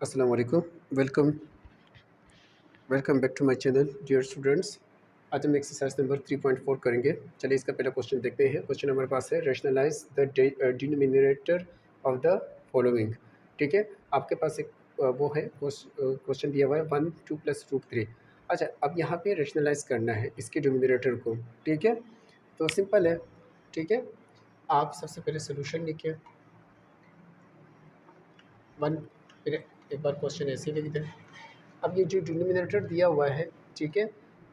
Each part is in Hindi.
अस्सलाम वालेकुम। Welcome welcome back to my channel dear students. आज हम एक्सरसाइज नंबर 3.4 करेंगे। चलिए इसका पहला क्वेश्चन देखते हैं। क्वेश्चन हमारे पास है rationalise the denominator of the following. ठीक है, आपके पास एक वो है क्वेश्चन दिया हुआ है 1 2 + √3। अच्छा, अब यहाँ पे रैशनलाइज करना है इसके डिनोमिनेटर को। ठीक है, तो सिंपल है। ठीक है, आप सबसे पहले सोल्यूशन लिखिए वन, फिर एक बार क्वेश्चन ऐसे ही लिख दें। अब ये जो डिनोमिनेटर दिया हुआ है, ठीक है,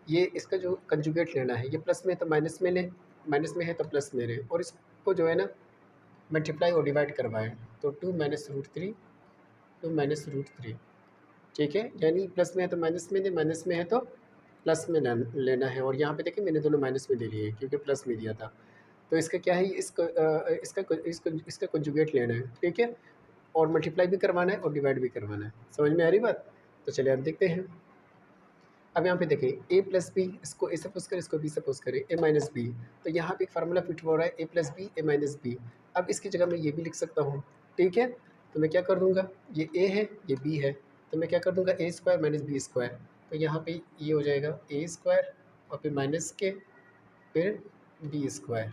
ये इसका जो कंजुगेट लेना है, ये प्लस में है तो माइनस में लें, माइनस में है तो प्लस में लें, और इसको जो है ना मल्टीप्लाई और डिवाइड करवाएं। तो 2 - √3, 2 - √3। ठीक है, यानी प्लस में है तो माइनस में लें, माइनस में है तो प्लस में लेना है। और यहाँ पे देखिए मैंने दोनों माइनस में ले लिए क्योंकि प्लस में दिया था। तो इसका क्या है, इसका कंजुगेट लेना है। ठीक है, और मल्टीप्लाई भी करवाना है और डिवाइड भी करवाना है। समझ में आ रही बात? तो चलिए अब देखते हैं। अब यहाँ पे देखें a + b, इसको a सपोज करें, इसको b सपोज करें, a - b। तो यहाँ पे एक फार्मूला फिट हो रहा है a + b, a - b। अब इसकी जगह मैं ये भी लिख सकता हूँ। ठीक है, तो मैं क्या कर दूँगा, ये a है, ये b है, तो मैं क्या कर दूँगा a² - b²। तो यहाँ पे ये हो जाएगा a² और फिर माइनस के फिर b²।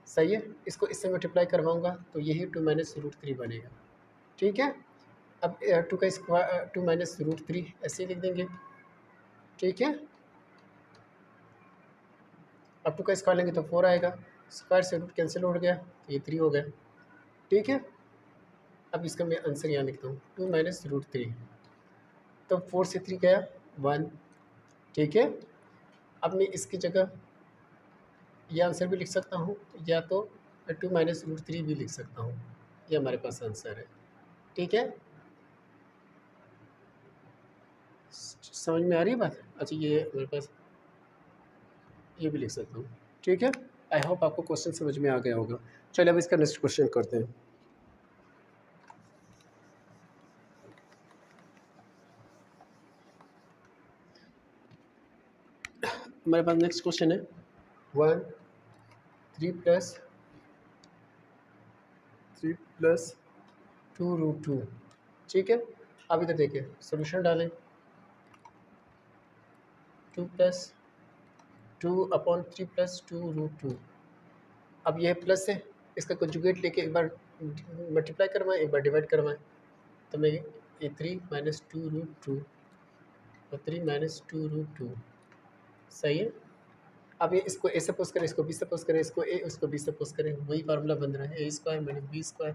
सही है, इसको इससे मल्टीप्लाई करवाऊँगा तो यही 2 - √3 बनेगा। ठीक है, अब 2 का स्क्वायर 2 - √3 ऐसे ही लिख देंगे। ठीक है, अब 2 का स्क्वायर लेंगे तो 4 आएगा, स्क्वायर से रूट कैंसिल हो गया तो ये 3 हो गया। ठीक है, अब इसका मैं आंसर यहाँ लिखता हूँ 2 - √3। तो 4 से 3 गया 1। ठीक है, अब मैं इसकी जगह ये आंसर भी लिख सकता हूँ, या तो 2 - √3 भी लिख सकता हूँ। ये हमारे पास आंसर है। ठीक है, समझ में आ रही है बात? अच्छा, ये मेरे पास ये भी लिख सकता हूँ। ठीक है, आई होप आपको क्वेश्चन समझ में आ गया होगा। चलिए अब इसका नेक्स्ट क्वेश्चन करते हैं। हमारे पास नेक्स्ट क्वेश्चन है 1 3 + 2√2। ठीक है, अब इधर देखिए सॉल्यूशन डालें। 2 + 2/3 + 2√2। अब यह प्लस है, इसका कंजुगेट लेके एक बार मल्टीप्लाई करवाएं, एक बार डिवाइड करवाएं। तो मैं ये 3 - 2√2 और 3 - 2√2। सही है, अब ये इसको ए सपोज करें, इसको बी सपोज करें, इसको ए उसको बी सपोज करें, वही फार्मूला बन रहा है a² - b²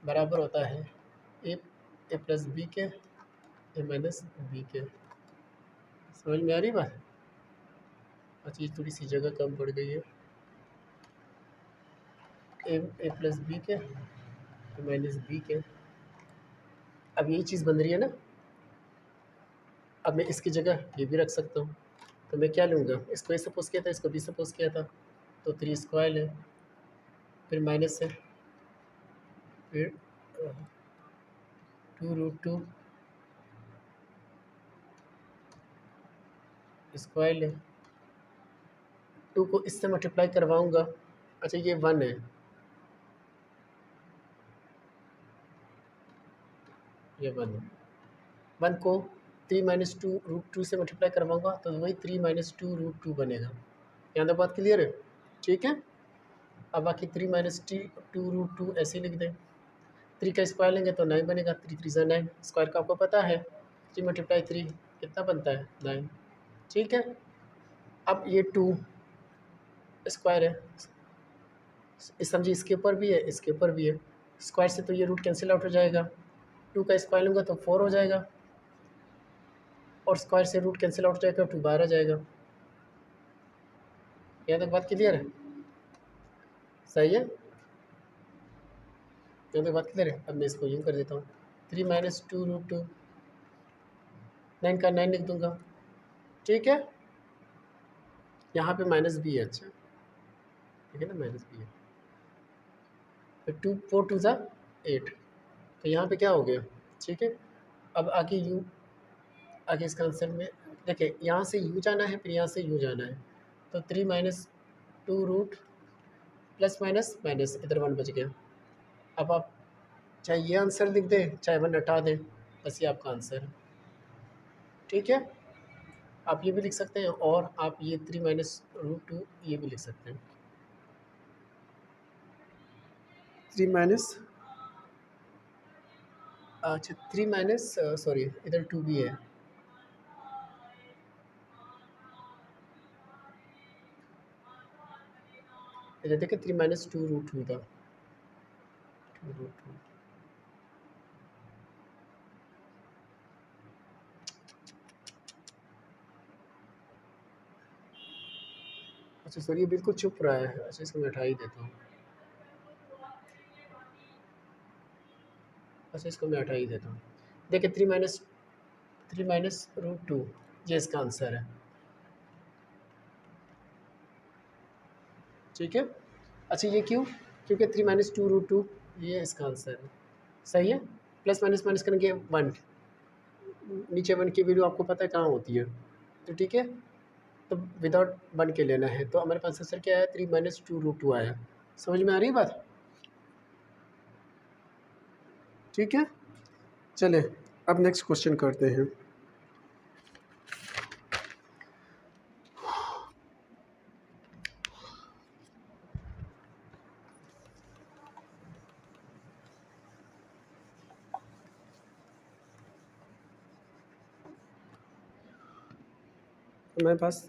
बराबर होता है a + b के a - b के। समझ में आ रही बात? अच्छा, ये थोड़ी सी जगह कम पड़ गई है। a + b के a - b के। अब यही चीज़ बन रही है ना। अब मैं इसकी जगह ये भी रख सकता हूँ। तो मैं क्या लूँगा, इसको ए सपोज किया था, इसको बी सपोज किया था, तो 3² है, फिर माइनस है, फिर 2√2 स्क्वायर है। 2 को इससे मल्टीप्लाई करवाऊँगा। अच्छा, ये 1 है, ये 1 है। 1 को 3 - 2√2 से मल्टीप्लाई करवाऊँगा तो वही 3 - 2√2 बनेगा। यहाँ तक बात क्लियर है? ठीक है, अब बाकी 3 - 2√2 ऐसे लिख दें। 3 का स्क्वायर लेंगे तो 9 बनेगा, 3 3 ज़ा 9। स्क्वायर का आपको पता है 3 × 3 कितना बनता है 9। ठीक है, अब ये 2 स्क्वायर है, इस समझिए इसके ऊपर भी है, इसके ऊपर भी है। स्क्वायर से तो ये रूट कैंसिल आउट हो जाएगा। 2 का स्क्वायर लूँगा तो 4 हो जाएगा, और स्क्वायर से रूट कैंसिल आउट हो जाएगा, 2 बाहर आ जाएगा। यहाँ तक बात क्लियर है? सही है, यहाँ तक बात क्लियर है। अब मैं इसको यूँ कर देता हूँ 3 - 2√2, 9 का 9 लिख दूँगा। ठीक है, यहाँ पे माइनस भी है। अच्छा, ठीक है ना, माइनस भी है। तो 2 4 2 ज़ा 8, तो यहाँ पे क्या हो गया? ठीक है, अब आगे यू, आगे इसका आंसर में देखिए यहाँ से यू जाना है, फिर यहाँ से यू जाना है। तो 3 - 2 रूट प्लस माइनस माइनस, इधर 1 बच गया। अब आप चाहे ये आंसर लिख दें, चाहे 1 हटा दें, बस ये आपका आंसर है। ठीक है, आप ये भी लिख सकते हैं और आप ये 3 माइनस रूट टू ये भी लिख सकते हैं। 3 माइनस, अच्छा 3 माइनस, सॉरी इधर 2 भी है। इधर देखिए 3 माइनस 2 रूट 2 था, 2 रूट 2। अच्छा सॉरी, ये बिल्कुल चुप रहा है। अच्छा इसको मैं हटा ही देता हूँ। अच्छा इसको मैं हटा ही देता हूँ। देखिए 3 माइनस रूट 2 ये इसका आंसर है। ठीक है, अच्छा ये क्यों? क्योंकि 3 माइनस 2 रूट 2 ये इसका आंसर है। सही है, प्लस माइनस माइनस करेंगे 1, नीचे 1 की वैल्यू आपको पता है कहाँ होती है। तो ठीक है, तो विदाउट 1 के लेना है, तो हमारे पास आंसर क्या आया? 3 माइनस 2 रूट 2 आया। समझ में आ रही है बात? ठीक है, चले अब नेक्स्ट क्वेश्चन करते हैं। हमारे पास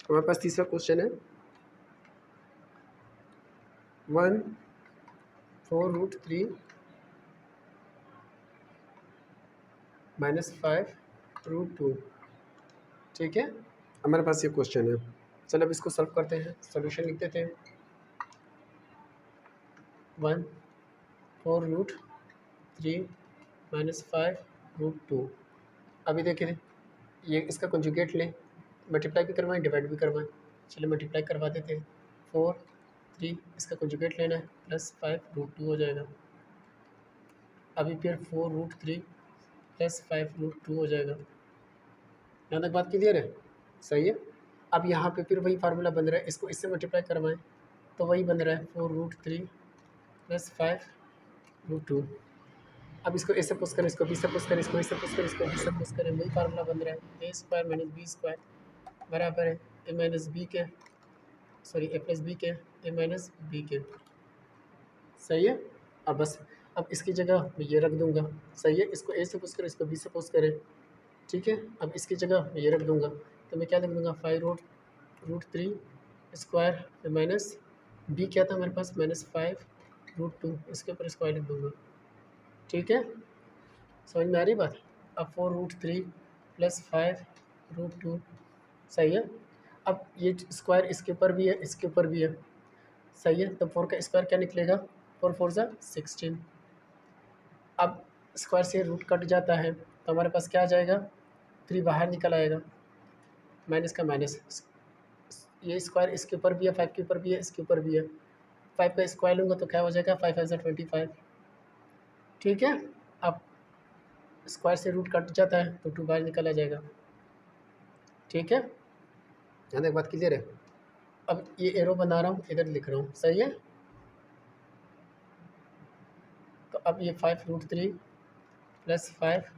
हमारे पास तीसरा क्वेश्चन है 1 4 रूट 3 माइनस 5 रूट 2। ठीक है, हमारे पास ये क्वेश्चन है। चलो अब इसको सॉल्व करते हैं, सॉल्यूशन लिख देते हैं। 1 4 रूट 3 माइनस 5 रूट 2। अभी देखिए ये इसका कंजुगेट लें, मल्टीप्लाई भी करवाएं डिवाइड भी करवाएं। चलिए मल्टीप्लाई करवा देते हैं। 4 3 इसका कंजुगेट लेना है, प्लस 5 रूट 2 हो जाएगा। अभी फिर 4 रूट 3 प्लस 5 रूट 2 हो जाएगा। यहाँ तक बात क्लियर है? सही है। अब यहाँ पे फिर वही फार्मूला बन रहा है, इसको इससे मल्टीप्लाई करवाएं तो वही बन रहा है 4 रूट 3 प्लस 5 रूट 2। अब इसको ए सपोज करें, इसको बी सपोज करें, इसको ए सपोज करें, इसको बी सपोज करें, वही फार्मूला बन रहा है। ए स्क्वायर माइनस बी स्क्वायर बराबर है ए माइनस बी के, सॉरी ए प्लस बी के, ए माइनस बी के। सही है। अब बस अब इसकी जगह मैं ये रख दूंगा। सही है, इसको ए सपोज करें, इसको बी सपोज करें। ठीक है, अब इसकी जगह मैं ये रख दूंगा, तो मैं क्या लिख दूंगा 5 रूट 3 स्क्वायर माइनस बी क्या था मेरे पास -5 रूट 2, इसके ऊपर स्क्वायर लिख दूंगा। ठीक है, समझ में आ रही बात? अब 4 रूट 3 प्लस 5 रूट 2। सही है, अब ये स्क्वायर इसके ऊपर भी है, इसके ऊपर भी है। सही है, तो 4 का स्क्वायर क्या निकलेगा? 4 4 ज़ा 16। अब स्क्वायर से रूट कट जाता है तो हमारे पास क्या आ जाएगा? 3 बाहर निकल आएगा, माइनस का माइनस। ये स्क्वायर इसके ऊपर भी है, 5 के ऊपर भी है, इसके ऊपर भी है। 5 का स्क्वायर लूँगा तो क्या हो जाएगा? 5 5 ज़ा 25। ठीक है, अब स्क्वायर से रूट कट जाता है तो 2 बाहर निकल आ जाएगा। ठीक है, यहाँ तक बात क्लियर है? अब ये एरो बना रहा हूँ, इधर लिख रहा हूँ। सही है, तो अब ये 5 रूट 3 प्लस 5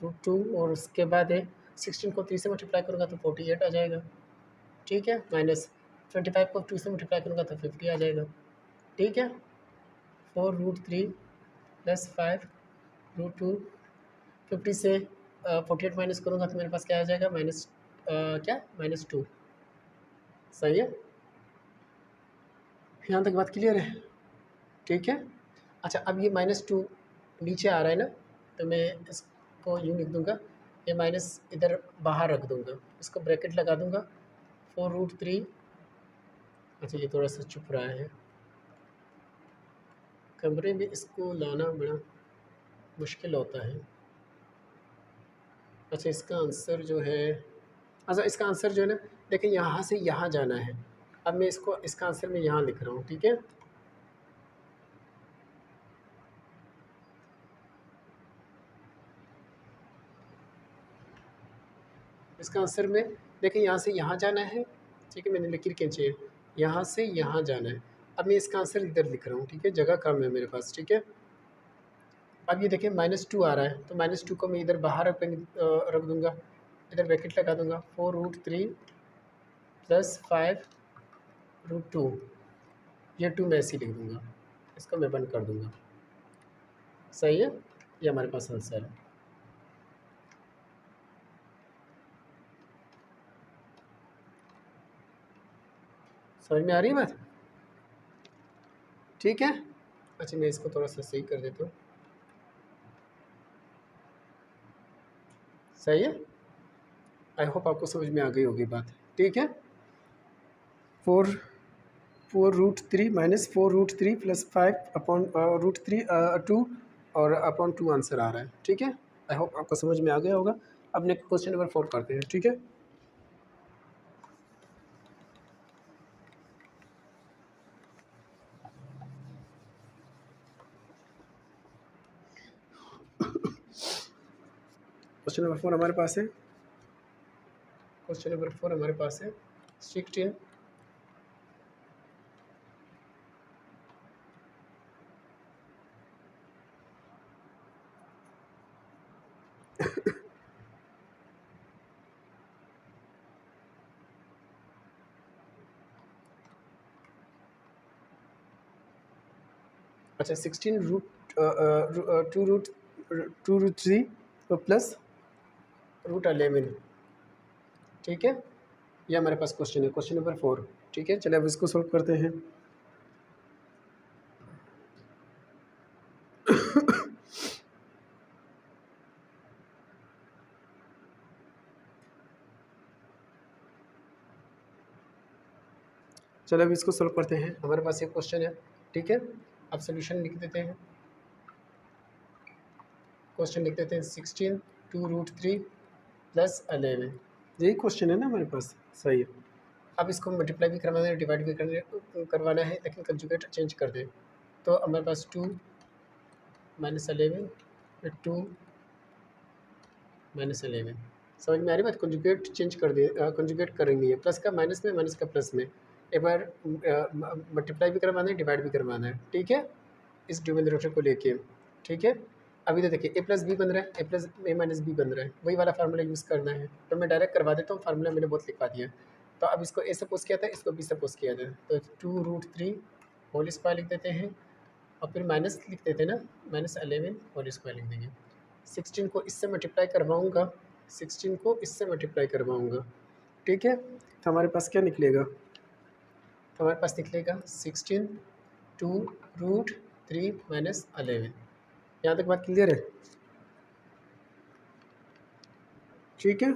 रूट 2 और उसके बाद है 16 को 3 से मल्टीप्लाई करूँगा तो 48 आ जाएगा। ठीक है, माइनस 25 को 2 से मल्टीप्लाई करूँगा तो 50 आ जाएगा। ठीक है, 4 रूट 3 प्लस 5 रूट 2, 50 से 48 माइनस करूँगा तो मेरे पास क्या आ जाएगा? माइनस क्या -2। सही है, यहाँ तक बात क्लियर है? ठीक है, अच्छा अब ये -2 नीचे आ रहा है ना, तो मैं इसको यूँ लिख दूँगा, ये माइनस इधर बाहर रख दूँगा, इसको ब्रैकेट लगा दूँगा। 4 रूट 3, अच्छा ये थोड़ा सा चुप रहा है, कमरे में इसको लाना बड़ा मुश्किल होता है। अच्छा इसका आंसर जो है, अच्छा इसका आंसर जो है ना, देखिए यहाँ से यहाँ जाना है। अब मैं इसको इसका आंसर मैं यहाँ लिख रहा हूँ। ठीक है, इसका आंसर में देखिए यहाँ से यहाँ जाना है, ठीक है, मैंने लकीर खींची है, यहाँ से यहाँ जाना है। अब मैं इसका आंसर इधर लिख रहा हूँ, ठीक है, जगह कम है मेरे पास, ठीक है। अब ये देखिए -2 आ रहा है, तो -2 को मैं इधर बाहर रख दूँगा, इधर ब्रैकेट लगा दूँगा, 4√3 + 5√2, ये 2 मैं ऐसे ही लिख दूँगा, इसको मैं बंद कर दूँगा। सही है, ये हमारे पास आंसर है। समझ में आ रही है बात? ठीक है। अच्छा मैं इसको थोड़ा सा सही कर देता हूँ। सही है, आई होप आपको समझ में आ गई होगी बात, ठीक है। 4√3 - 4√3 + 5/√3 2 और अपॉन 2 आंसर आ रहा है, ठीक है। आई होप आपको समझ में आ गया होगा। अब नेक्स्ट क्वेश्चन नंबर 4 करते हैं, ठीक है। क्वेश्चन नंबर 4 हमारे पास है, क्वेश्चन नंबर 4 हमारे पास है 16 अच्छा 16 2√3 प्लस √11, ठीक है। ये हमारे पास क्वेश्चन है, क्वेश्चन नंबर 4, ठीक है। चलिए अब इसको सॉल्व करते हैं। चलो अब इसको सॉल्व करते हैं। हमारे पास एक क्वेश्चन है, ठीक है। अब सोल्यूशन लिख देते हैं। क्वेश्चन लिख देते हैं 16 2√3 + 11, यही क्वेश्चन है ना हमारे पास, सही है। अब इसको मल्टीप्लाई भी करवाना है, डिवाइड भी करवाना है, लेकिन कंजुगेट चेंज कर दें। तो हमारे पास 2 - 11 फिर 2 - 11, समझ में आ रही बात? कंजुगेट चेंज कर दे, कंजुगेट करेंगे, है प्लस का माइनस में, माइनस का प्लस में। एक बार मल्टीप्लाई भी करवाना है, डिवाइड भी करवाना है, ठीक है, इस डिनोमिनेटर को लेके, ठीक है। अभी तो देखिए a+b बन रहा है, a+a - b बन रहा है, वही वाला फार्मूला यूज़ करना है। तो मैं डायरेक्ट करवा देता हूँ, फार्मूला मैंने बहुत लिखवा दिया। तो अब इसको a सपोज किया था, इसको b सपोज किया था, तो 2√3 होल स्क्वायर लिख देते हैं, और फिर माइनस लिख देते हैं ना, -11 होल स्क्वायर लिख देंगे। 16 को इससे मल्टीप्लाई करवाऊँगा, 16 को इससे मल्टीप्लाई करवाऊँगा, ठीक है। तो हमारे पास क्या निकलेगा? तो हमारे पास निकलेगा 16 2√3 - 11। यहाँ तक बात क्लियर है? ठीक है।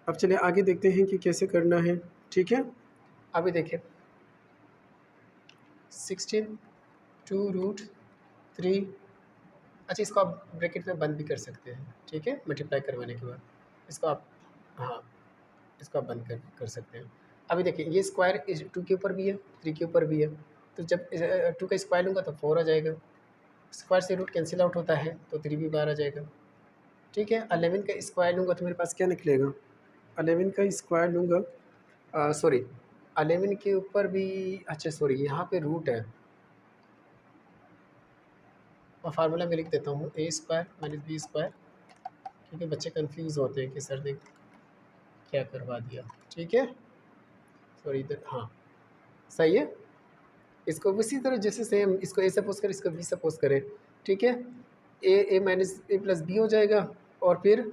अब चलिए आगे देखते हैं कि कैसे करना है, ठीक है। अभी देखिए 16 2√3, अच्छा इसको आप ब्रैकेट में बंद भी कर सकते हैं, ठीक है, मल्टीप्लाई करवाने के बाद इसको आप, हाँ, इसको आप बंद कर सकते हैं। अभी देखिए ये स्क्वायर इस 2 के ऊपर भी है, 3 के ऊपर भी है, तो जब 2 का स्क्वायर लूँगा तो 4 आ जाएगा, स्क्वायर से रूट कैंसिल आउट होता है तो 3 भी बाहर आ जाएगा, ठीक है। 11 का स्क्वायर लूँगा तो मेरे पास क्या निकलेगा? 11 का स्क्वायर लूँगा, सॉरी 11 के ऊपर भी, अच्छा सॉरी यहाँ पे रूट है, और फार्मूला मैं लिख देता हूँ a² - b², क्योंकि बच्चे कंफ्यूज होते हैं कि सर ने क्या करवा दिया, ठीक है। सॉरी इधर, हाँ सही है। इसको उसी तरह जैसे सेम, इसको a सपोज करें, इसको b सपोज करें, ठीक है। a+ b हो जाएगा, और फिर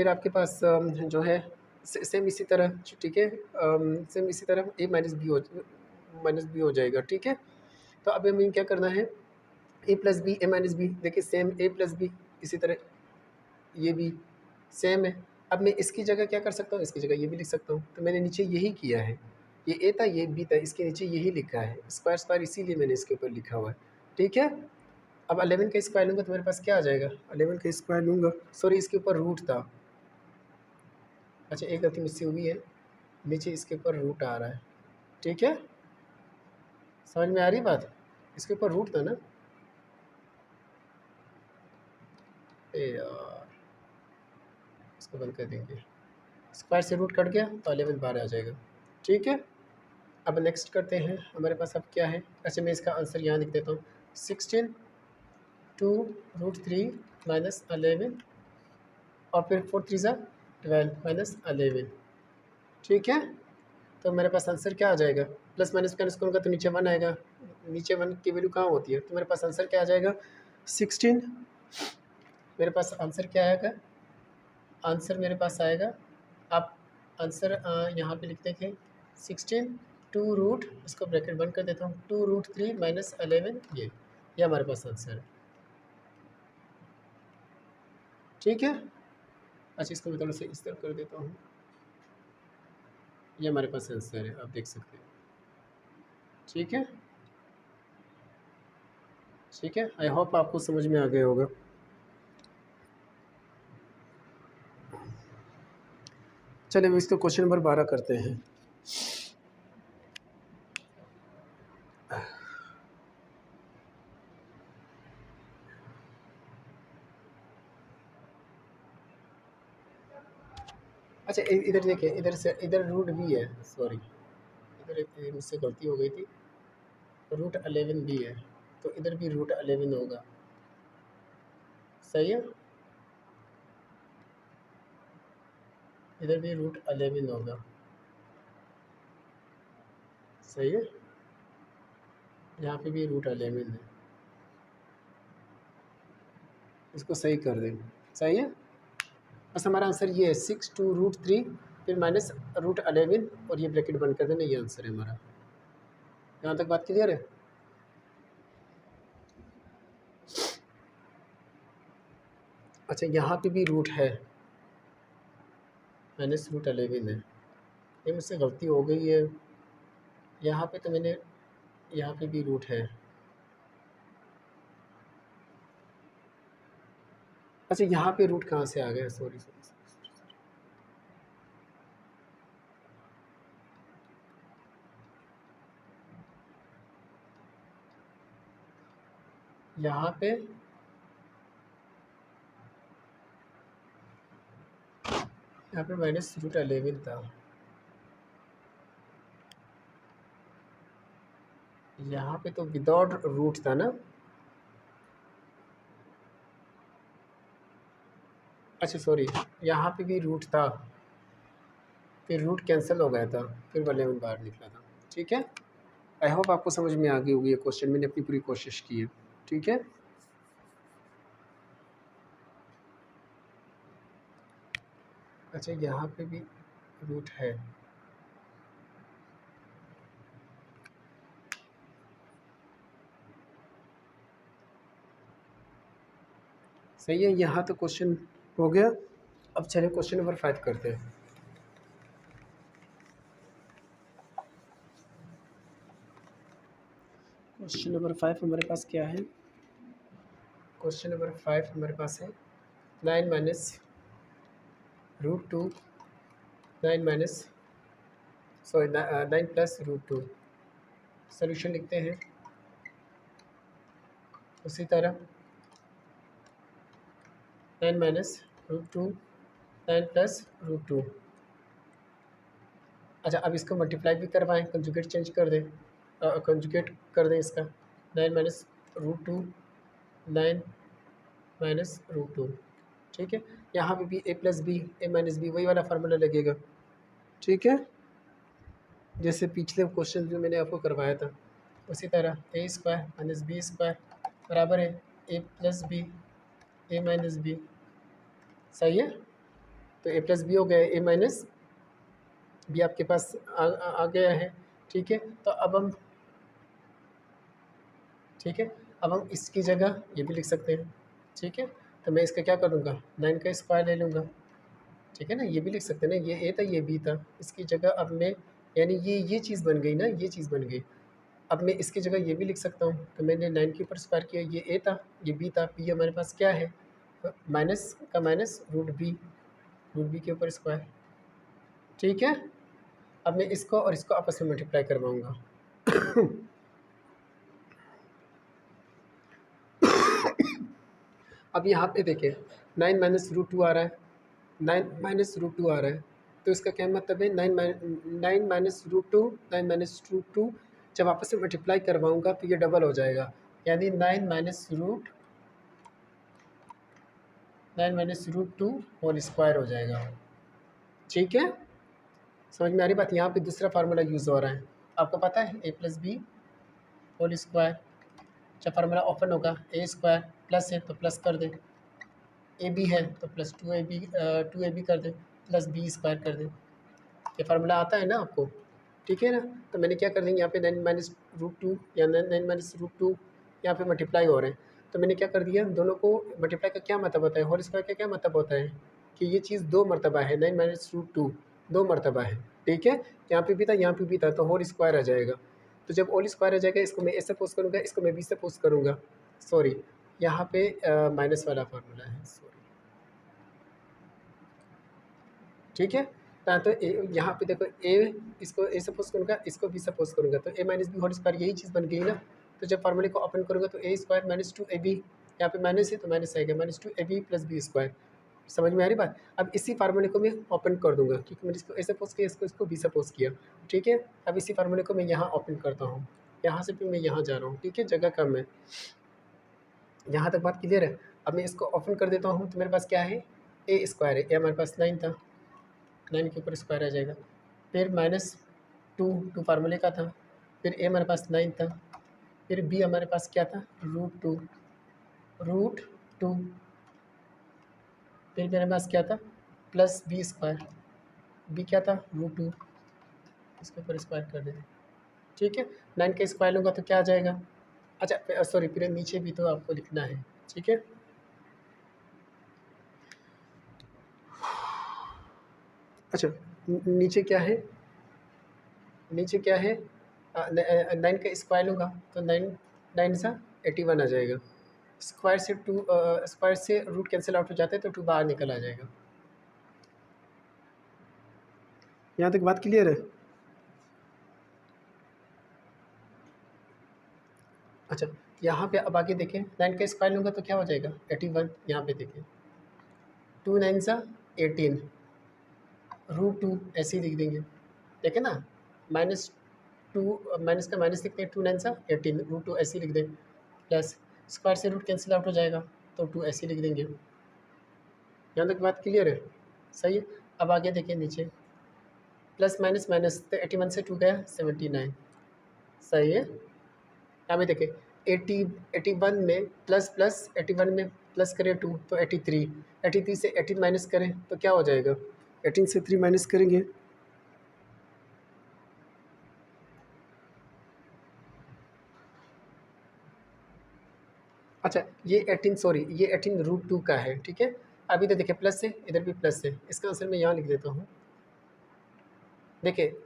आपके पास जो है सेम इसी तरह, ठीक है, सेम इसी तरह a - b हो जाएगा, ठीक है। तो अब हमें क्या करना है, a+b a - b, देखिए सेम a+b, इसी तरह ये भी सेम है। अब मैं इसकी जगह क्या कर सकता हूँ, इसकी जगह ये भी लिख सकता हूँ। तो मैंने नीचे यही किया है, ये ए था, ये बी था, इसके नीचे यही लिखा है, स्क्वायर स्क्वायर इसीलिए मैंने इसके ऊपर लिखा हुआ है, ठीक है। अब 11 का स्क्वायर लूँगा तो मेरे पास क्या आ जाएगा? 11 का स्क्वायर लूँगा, सॉरी इसके ऊपर रूट था, अच्छा एक गलती मुझसे हुई है, नीचे इसके ऊपर रूट आ रहा है, ठीक है। समझ में आ रही बात? इसके ऊपर रूट था ना, इसको बंद कर देंगे। स्क्वायर से रूट कट गया तो 11 बाहर आ जाएगा। ठीक है, अब नेक्स्ट करते हैं। हमारे पास अब क्या है? अच्छा, मैं इसका आंसर यहाँ लिख देता हूँ। 16 2√3 माइनस 11 और फिर 4 3 12 माइनस 11। ठीक है, तो मेरे पास आंसर क्या आ जाएगा? प्लस माइनस का स्क्वायर होगा तो नीचे 1 आएगा। नीचे 1 की वैल्यू कहाँ होती है? तो मेरे पास आंसर क्या आ जाएगा? 16। मेरे पास आंसर क्या आएगा? आंसर मेरे पास आएगा, आप आंसर यहाँ पे लिख देंगे 16 2 इसको ब्रैकेट बंद कर देता हूँ, 2√3 माइनस 11, ये हमारे पास आंसर है। ठीक है, अच्छा इसको मैं थोड़ा सा इस तरह कर देता हूँ, ये हमारे पास आंसर है, आप देख सकते हैं। ठीक है, ठीक है, आई होप आपको समझ में आ गया होगा। चलिए, इसको क्वेश्चन नंबर 12 करते हैं। अच्छा, इधर देखिए, इधर से इधर रूट भी है, सॉरी इधर मुझसे गलती हो गई थी, √11 भी है, तो इधर भी √11 होगा। सही है, इधर भी √11 होगा। सही है, यहाँ पे भी √11 है, इसको सही कर दें। सही है, बस हमारा आंसर ये है 6 2√3 फिर माइनस √11 और ये ब्रैकेट बंद कर देना, ये आंसर है हमारा। यहाँ तक बात क्लियर है? अच्छा, यहाँ पे भी रूट है, माइनस √11 है, ये मुझसे गलती हो गई है। यहाँ पे तो मैंने, यहाँ पे भी रूट है। अच्छा, यहाँ पे रूट कहाँ से आ गया? सॉरी सॉरी, यहाँ पे माइनस √11 था, यहाँ पे तो विदाउट रूट था ना। अच्छा सॉरी, यहाँ पे भी रूट था, फिर रूट कैंसिल हो गया था, फिर 11 बाहर निकला था। ठीक है, आई होप आपको समझ में आ गई होगी ये क्वेश्चन, मैंने अपनी पूरी कोशिश की है। ठीक है, अच्छा यहाँ पे भी रूट है, सही है, यहाँ तो क्वेश्चन हो गया। अब चलिए क्वेश्चन नंबर 5 करते हैं। क्वेश्चन नंबर 5 हमारे पास क्या है? क्वेश्चन नंबर 5 हमारे पास है 9 minus √2 9 minus sorry 9 plus √2। Solution लिखते हैं उसी तरह, 9 माइनस √2 9 प्लस √2। अच्छा, अब इसको मल्टीप्लाई भी करवाएं, कंजुगेट चेंज कर दें, कंजुगेट कर दें इसका, 9 माइनस √2 9 माइनस √2। ठीक है, यहाँ पे भी a plus b a minus b वही वाला फार्मूला लगेगा। ठीक है, जैसे पिछले क्वेश्चन जो मैंने आपको करवाया था उसी तरह a² माइनस b² बराबर है a plus b a minus b. सही है, तो a प्लस बी हो गया, a माइनस बी आपके पास आ गया है। ठीक है, तो अब हम, ठीक है, अब हम इसकी जगह ये भी लिख सकते हैं। ठीक है, तो मैं इसका क्या करूँगा, 9 का स्क्वायर ले लूँगा। ठीक है ना, ये भी लिख सकते हैं ना, ये ए था ये बी था, इसकी जगह अब मैं, यानी ये चीज़ बन गई ना, ये चीज़ बन गई। अब मैं इसकी जगह ये भी लिख सकता हूँ, तो मैंने 9 के ऊपर स्क्वायर किया, ये ए था ये बी था, बी हमारे पास क्या है, माइनस का माइनस √b के ऊपर स्क्वायर। ठीक है, अब मैं इसको और इसको आपस में मल्टीप्लाई करवाऊँगा। अब यहाँ पे देखिए 9 माइनस रूट टू आ रहा है, 9 माइनस रूट टू आ रहा है, तो इसका क्या मतलब है 9 minus root two, 9 minus root two जब आपस में मल्टीप्लाई करवाऊँगा तो ये डबल हो जाएगा, यानी 9 minus root two whole square हो जाएगा। ठीक है, समझ में आ रही बात। यहाँ पे दूसरा फार्मूला यूज़ हो रहा है, आपको पता है a plus b whole square. जब फार्मूला ओपन होगा ए स्क्वायर प्लस है तो प्लस कर दें, ए बी है तो प्लस टू ए बी कर दें, प्लस बी स्क्वायर कर दें। ये फार्मूला आता है ना आपको, ठीक है ना। तो मैंने क्या कर दिया यहाँ पे 9 माइनस रूट टू या 9 माइनस रूट टू यहाँ पे मल्टीप्लाई हो रहे हैं, तो मैंने क्या कर दिया, दोनों को मल्टीप्लाई का क्या मतलब होता है, होल स्क्वायर का क्या मतलब होता है कि ये चीज़ दो मरतबा है, 9 माइनस रूट टू दो मरतबा है, ठीक है। यहाँ पे भी था यहाँ पे भी था, तो होल स्क्वायर आ जाएगा। तो जब होल स्क्वायर आ जाएगा, इसको मैं ए से पोस्ट करूँगा, इसको मैं बी से पोस्ट करूँगा। सॉरी, यहाँ पे माइनस वाला फार्मूला है, सॉरी, ठीक है। तो यहाँ पे देखो ए, इसको ए सपोज करूँगा, इसको बी सपोज करूँगा, तो ए माइनस बी होल स्क्वायर यही चीज़ बन गई ना। तो जब फार्मूले को ओपन करूँगा तो A square minus two A B, यहाँ पे माइनस है तो माइनस आएगा, minus two A B plus B square. समझ में आ रही बात। अब इसी फार्मूले को मैं ओपन कर दूंगा, क्योंकि मैंने इसको ए सपोज किया, इसको बी सपोज किया, ठीक है। अब इसी फार्मूले को मैं यहाँ ओपन करता हूँ, यहाँ से फिर मैं यहाँ जा रहा हूँ, ठीक है, जगह कम है। यहाँ तक बात क्लियर है। अब मैं इसको ओपन कर देता हूँ, तो मेरे पास क्या है, ए स्क्वायर है, ए हमारे पास 9 था, 9 के ऊपर स्क्वायर आ जाएगा, फिर माइनस टू फार्मूले का था, फिर ए हमारे पास 9 था, फिर बी हमारे पास क्या था, रूट टू, फिर मेरे पास क्या था, प्लस बी स्क्वायर, बी क्या था, रूट टू, इसके ऊपर स्क्वायर कर देते, ठीक है। 9 का स्क्वायर लूँगा तो क्या आ जाएगा, अच्छा सॉरी, फिर नीचे भी तो आपको लिखना है, ठीक है। अच्छा, नीचे क्या है, नीचे क्या है, 9 का स्क्वायर लूँगा तो 9 सा 81 आ जाएगा। स्क्वायर से रूट कैंसिल आउट हो जाता है, तो 2 बाहर निकल आ जाएगा। यहाँ तक बात क्लियर है। अच्छा, यहाँ पे अब आगे देखें, 9 का स्क्वायर लूँगा तो क्या हो जाएगा, 81। यहाँ पे देखें 2 9 सा 18, रूट टू ऐसे ही लिख देंगे, देखें ना, माइनस टू, माइनस का माइनस लिखते हैं, 2 9 सा 18, रूट टू ऐसे ही लिख दें, प्लस स्क्वायर से रूट कैंसिल आउट हो जाएगा, तो 2 ऐसे ही लिख देंगे। यहाँ तक बात क्लियर है, सही है। अब आगे देखिए नीचे, प्लस माइनस माइनस, तो 81 से 2 गया 79, सही है। यहाँ पे देखिए 81 में प्लस प्लस 81 में प्लस करें 2 तो 83, 83 से 18 माइनस करें तो क्या हो जाएगा, 18 से 3 माइनस करेंगे, अच्छा ये 18, सॉरी ये 18 रूट टू का है, ठीक है। अभी तो देखिए प्लस है, इधर भी प्लस है, इसका आंसर मैं यहाँ लिख देता हूँ। देखिए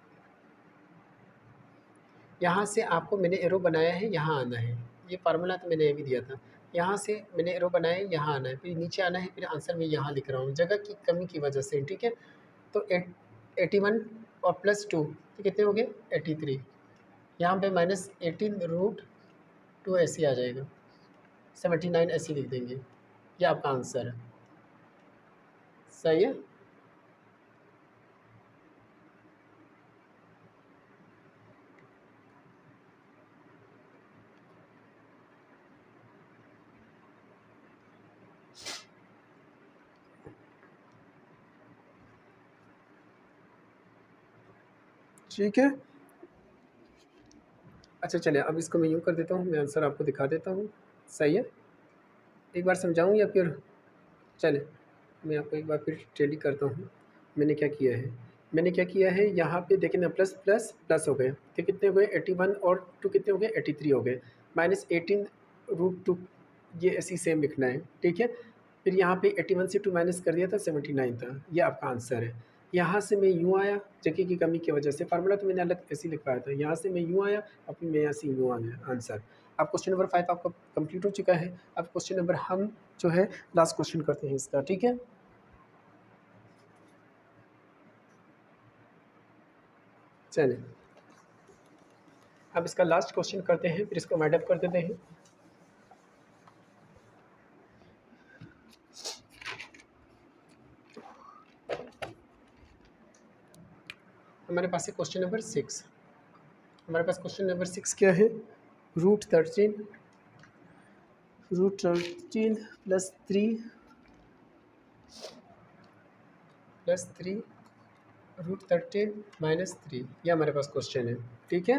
यहाँ से आपको मैंने एरो बनाया है, यहाँ आना है, ये फार्मूला तो मैंने ये भी दिया था, यहाँ से मैंने एरो बनाया है, यहाँ आना है, फिर नीचे आना है, फिर आंसर मैं यहाँ लिख रहा हूँ जगह की कमी की वजह से, ठीक है। तो 81 और प्लस 2 तो कितने हो गए, 83। यहाँ पे माइनस 18 रूट टू ऐसे आ जाएगा, 79 ऐसे लिख देंगे, ये आपका आंसर है, सही है। ठीक है, अच्छा चलिए, अब इसको मैं यूँ कर देता हूँ, मैं आंसर आपको दिखा देता हूँ, सही है। एक बार समझाऊँ या फिर, चले मैं आपको एक बार फिर टेली करता हूँ। मैंने क्या किया है, मैंने क्या किया है, यहाँ पे देखें ना, प्लस प्लस प्लस हो गए, तो कितने हो गए 81 और 2 कितने हो गए 83 हो गए, माइनस 18 रूट टू, ये ऐसी सेम लिखना है, ठीक है। फिर यहाँ पे 81 से 2 माइनस कर दिया था 79 था, ये आपका आंसर है। यहाँ से मैं यूँ आया, जगह की कमी की वजह से, फार्मूला तो मैंने अलग ऐसे ही लिखवाया था, यहाँ से मैं यूँ आया, अब मैं यहाँ से यूँ आ गया आंसर। अब क्वेश्चन नंबर 5 आपका कंप्लीट हो चुका है। अब क्वेश्चन नंबर हम जो है लास्ट क्वेश्चन करते हैं इसका, ठीक है। चलिए अब इसका लास्ट क्वेश्चन करते हैं, फिर इसको वाइंड अप कर देते हैं। हमारे पास है क्वेश्चन नंबर 6। हमारे पास क्वेश्चन नंबर 6 क्या है, रूट 13 प्लस 3 रूट 13 माइनस 3, ये हमारे पास क्वेश्चन है। ठीक है,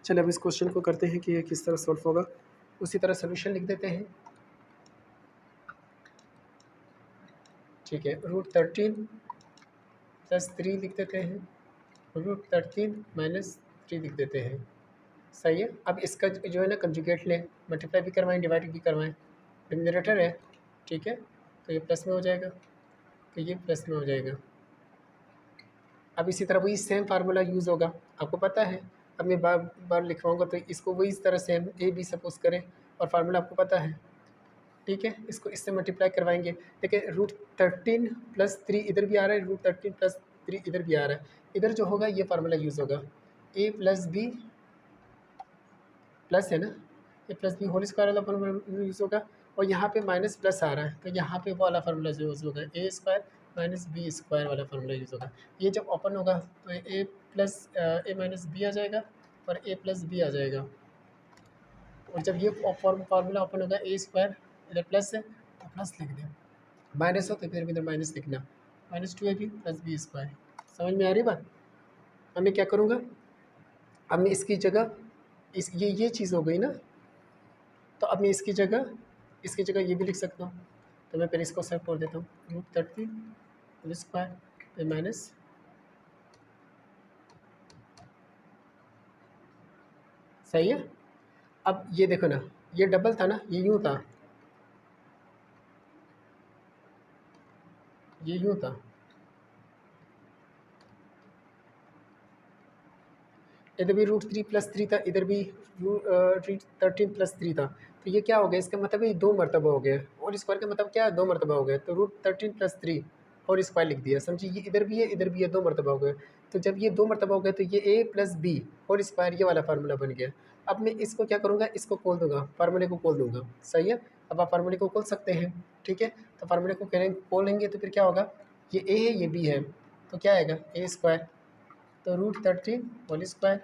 चलिए अब इस क्वेश्चन को करते हैं कि ये किस तरह सॉल्व होगा। उसी तरह सोल्यूशन लिख देते हैं। ठीक है, रूट 13 प्लस 3 लिख देते हैं, रूट 13 माइनस 3 लिख देते हैं। सही है, अब इसका जो है ना कंजुगेट लें, मल्टीप्लाई भी करवाएं डिवाइड भी करवाएं, डिनोमिनेटर है। ठीक है, तो ये प्लस में हो जाएगा, तो ये प्लस में हो जाएगा। अब इसी तरह वही सेम फार्मूला यूज़ होगा, आपको पता है। अब मैं बार बार लिखवाऊँगा तो इसको वही इस तरह सेम ए बी सपोज करें, और फार्मूला आपको पता है। ठीक है, इसको इससे मल्टीप्लाई करवाएंगे। देखिए रूट 13 प्लस 3 इधर भी आ रहा है, रूट 13 प्लस 3 इधर भी आ रहा है। इधर जो होगा ये फार्मूला यूज़ होगा, ए प्लस बी प्लस है ना, ए प्लस बी होल स्क्वायर वाला फार्मूला यूज़ होगा। और यहाँ पे माइनस प्लस आ रहा है, तो यहाँ पे वो वाला फार्मूला यूज़ होगा, a square minus B square वाला फार्मूला यूज़ होगा। ये जब ओपन होगा तो ए प्लस ए माइनस बी आ जाएगा और ए प्लस बी आ जाएगा। और जब ये फार्मूला ओपन होगा, ए स्क्वायर इधर प्लस है तो प्लस लिख दें, माइनस हो तो फिर इधर माइनस लिखना, minus 2ab plus B square. समझ में आ रही बात। अब मैं क्या करूँगा, अब मैं इसकी जगह ये चीज़ हो गई ना, तो अब मैं इसकी जगह ये भी लिख सकता हूँ। तो मैं पहले इसको सेव कर देता हूँ, रूट 13 स्क्वायर माइनस सही है। अब ये देखो ना, ये डबल था ना, ये यूँ था, ये यूँ था, इधर भी रूट 3 प्लस 3 था, इधर भी रूट 13 प्लस 3 था। तो ये क्या हो गया, इसका मतलब ये 2 मरतबा हो गया, और स्क्वायर का मतलब क्या है, 2 मरतबा हो गया। तो रूट 13 प्लस 3 और स्क्वायर लिख दिया, समझिए। ये इधर भी है, इधर भी है, 2 मरतबा हो गए। तो जब ये 2 मरतबा हो गया तो ये ए प्लस बी और स्क्वायर ये वाला फार्मूला बन गया। अब मैं इसको क्या करूँगा, इसको खोल दूंगा, फार्मूले को खोल दूंगा। सही है, अब आप फार्मूले को खोल सकते हैं। ठीक है, तो फार्मूले को खोलेंगे तो फिर क्या होगा, ये ए है ये बी है, तो क्या आएगा ए स्क्वायर, तो रूट 13 होल स्क्वायर,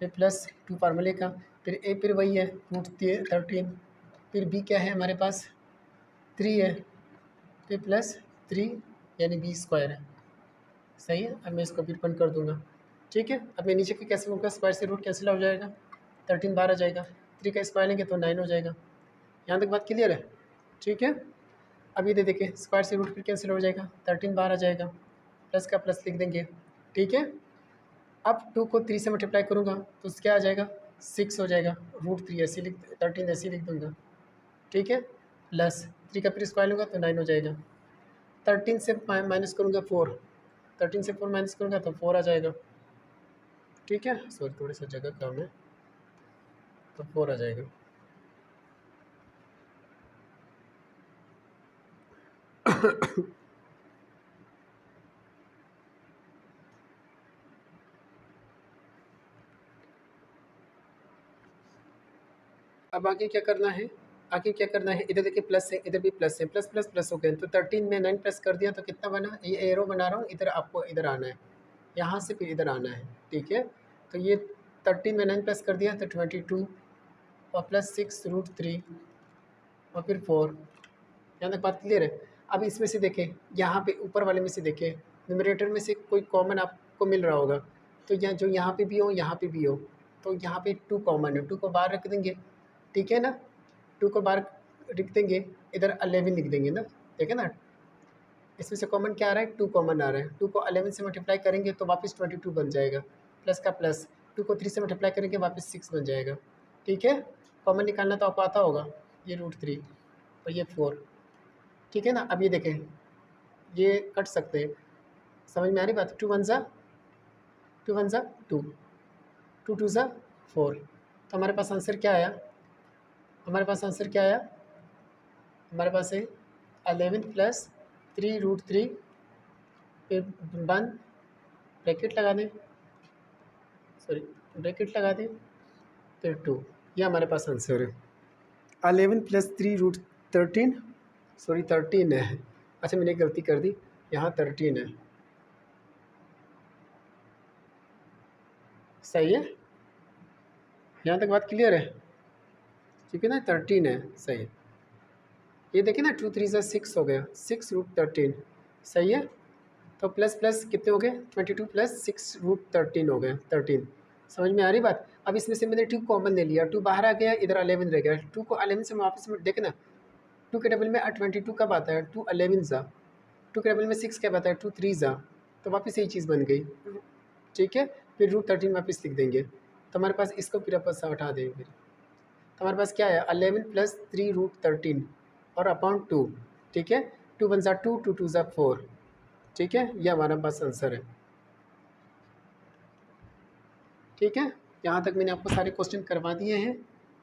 फिर प्लस 2 फार्मूले का, फिर ए फिर वही है रूट 13, फिर बी क्या है हमारे पास 3 है, फिर प्लस 3 यानी बी स्क्वायर है। सही है, अब मैं इसको फिर बंद कर दूंगा। ठीक है, अब मैं नीचे के कैसे होगा, स्क्वायर से रूट कैंसिल हो जाएगा, 13 बाहर आ जाएगा, 3 का स्क्वायर लेंगे तो 9 हो जाएगा। यहाँ तक बात क्लियर है। ठीक है, अब ये दे देखिए, स्क्वायर से रूट फिर कैंसिल हो जाएगा, 13 बाहर आ जाएगा, प्लस का प्लस लिख देंगे। ठीक है, अब 2 को 3 से मल्टीप्लाई करूँगा तो क्या आ जाएगा, 6 हो जाएगा, रूट 3 ऐसे लिख 13 ऐसे लिख दूँगा। ठीक है, प्लस 3 का फिर स्क्वायर लूँगा तो 9 हो जाएगा, 13 से माइनस करूँगा 4, 13 से 4 माइनस करूँगा तो 4 आ जाएगा। ठीक है, सॉरी थोड़ी सा जगह कम है, तो 4 आ जाएगा। अब आगे क्या करना है, इधर देखिए प्लस है, इधर भी प्लस है, प्लस प्लस प्लस हो गए। तो 13 में 9 प्लस कर दिया तो कितना बना, ये एरो बना रहा हूँ, इधर आपको इधर आना है, यहाँ से फिर इधर आना है। ठीक है, तो ये 13 में 9 प्लस कर दिया तो 22 और प्लस 6 रूट 3 और फिर 4। यहाँ तक बात क्लियर है। अब इसमें से देखें, यहाँ पे ऊपर वाले में से देखें, न्यूमरेटर में से कोई कॉमन आपको मिल रहा होगा, तो जो यहाँ पे भी हो यहाँ पे भी हो, तो यहाँ पे 2 कॉमन है, 2 को बाहर रख देंगे। ठीक है ना, 2 को बाहर रख देंगे, इधर 11 लिख देंगे ना। ठीक है ना, इसमें से कॉमन क्या आ रहा है, 2 कॉमन आ रहा है, 2 को 11 से मल्टीप्लाई करेंगे तो वापस 22 बन जाएगा, प्लस का प्लस, 2 को 3 से मल्टीप्लाई करेंगे वापस 6 बन जाएगा। ठीक है, कॉमन निकालना तो आपको आता होगा, ये रूट 3 और ये 4। ठीक है ना, अब ये देखें, ये कट सकते हैं, समझ में आ रही बात। 2 1 ज़ा 2, 2 2 ज़ा 4, तो हमारे पास आंसर क्या आया, हमारे पास है 11 प्लस 3 रूट 3, फिर 1 ब्रैकेट लगा दें, फिर 2, ये हमारे पास आंसर है। 11 प्लस 3 रूट 13 है। अच्छा मैंने गलती कर दी, यहाँ 13 है, सही है, यहाँ तक बात क्लियर है? ठीक है ना, 13 है, सही है। ये देखिए ना, 2 3 6 हो गया, 6√13, सही है। तो प्लस प्लस कितने हो गए, 22 प्लस 6√13 हो गए 13। समझ में आ रही बात? अब इसमें से मैंने 2 कॉमन ले लिया, 2 बाहर आ गया, इधर 11 रह गया। 2 को 11 से वापस में देखना, 2 के डबल में 22 कब आता है, 2 11 ज़ा, 2 के डबल में 6 कब आता है, 2 3 ज़ा, तो वापस यही चीज़ बन गई। ठीक है, फिर √13 वापस लिख देंगे, तो हमारे पास इसको फिर वापस हटा देंगे। फिर तो हमारे पास क्या है, 11 प्लस 3√13 और अपॉन 2। ठीक है, 2 1 ज़ा 2, 2 2 ज़ा 4। ठीक है, ये हमारा पास आंसर है। ठीक है, यहाँ तक मैंने आपको सारे क्वेश्चन करवा दिए हैं।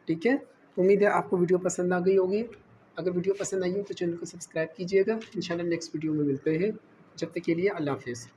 ठीक है, उम्मीद है आपको वीडियो पसंद आ गई होगी। अगर वीडियो पसंद आई हो तो चैनल को सब्सक्राइब कीजिएगा। इंशाल्लाह नेक्स्ट वीडियो में मिलते हैं, जब तक के लिए अल्लाह हाफिज़।